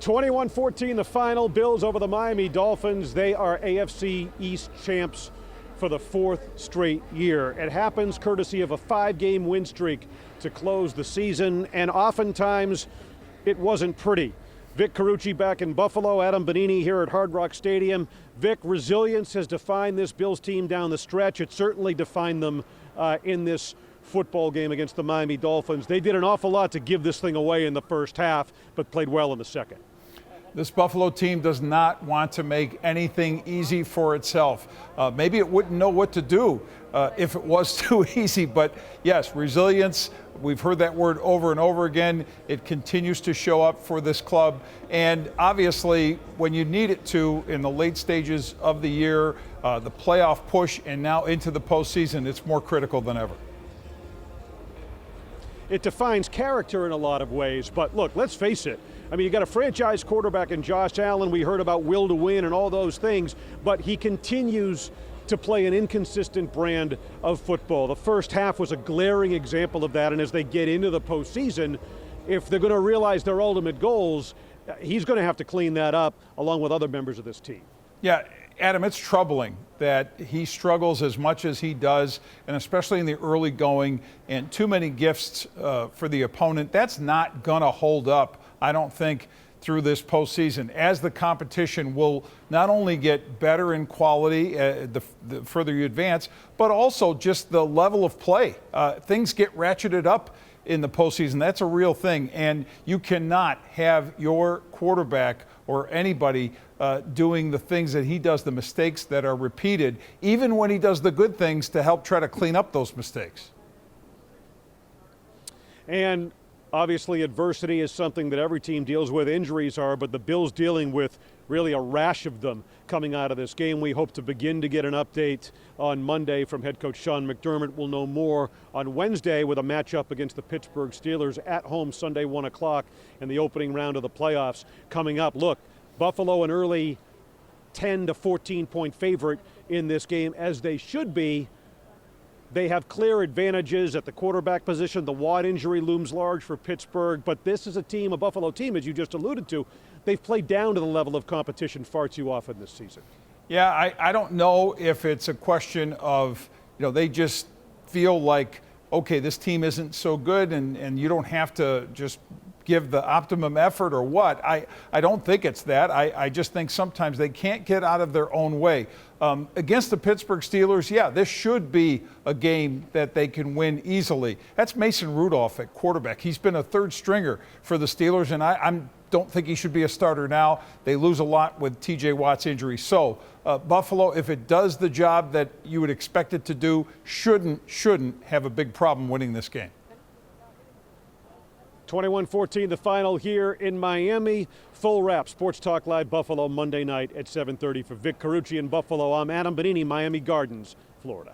21-14 the final. Bills over the Miami Dolphins. They are AFC East champs for the fourth straight year. It happens courtesy of a 5-game win streak to close the season, and oftentimes it wasn't pretty. Vic Carucci back in Buffalo, Adam Benigni here at Hard Rock Stadium. Vic, resilience has defined this Bills team down the stretch. It certainly defined them in this football game against the Miami Dolphins. They did an awful lot to give this thing away in the first half, but played well in the second. This Buffalo team does not want to make anything easy for itself. Maybe it wouldn't know what to do if it was too easy, but yes, resilience, we've heard that word over and over again. It continues to show up for this club, and obviously when you need it to in the late stages of the year, the playoff push and now into the postseason, it's more critical than ever. It defines character in a lot of ways, but look, let's face it. I mean, you got a franchise quarterback in Josh Allen. We heard about will to win and all those things, but he continues to play an inconsistent brand of football. The first half was a glaring example of that, and as they get into the postseason, if they're going to realize their ultimate goals, he's going to have to clean that up along with other members of this team. Yeah, Adam, it's troubling that he struggles as much as he does, and especially in the early going, and too many gifts for the opponent. That's not going to hold up, I don't think, through this postseason, as the competition will not only get better in quality the further you advance, but also just the level of play. Things get ratcheted up in the postseason. That's a real thing, and you cannot have your quarterback or anybody doing the things that he does, the mistakes that are repeated, even when he does the good things to help try to clean up those mistakes. And obviously adversity is something that every team deals with. Injuries are, but the Bills dealing with really a rash of them coming out of this game. We hope to begin to get an update on Monday from head coach Sean McDermott. We'll know more on Wednesday with a matchup against the Pittsburgh Steelers at home Sunday 1 o'clock in the opening round of the playoffs coming up. Look, Buffalo an early 10 to 14 point favorite in this game, as they should be. They have clear advantages at the quarterback position. The Watt injury looms large for Pittsburgh, but this is a team, a Buffalo team, as you just alluded to, they've played down to the level of competition far too often this season. Yeah, I don't know if it's a question of, they just feel like, okay, this team isn't so good and you don't have to just give the optimum effort or what. I don't think it's that. I just think sometimes they can't get out of their own way. Against the Pittsburgh Steelers, yeah, this should be a game that they can win easily. That's Mason Rudolph at quarterback. He's been a third stringer for the Steelers, and I don't think he should be a starter now. They lose a lot with T.J. Watt's injury. So Buffalo, if it does the job that you would expect it to do, shouldn't have a big problem winning this game. 21-14 the final here in Miami. Full wrap, Sports Talk Live Buffalo Monday night at 7:30. For Vic Carucci in Buffalo, I'm Adam Benigni, Miami Gardens, Florida.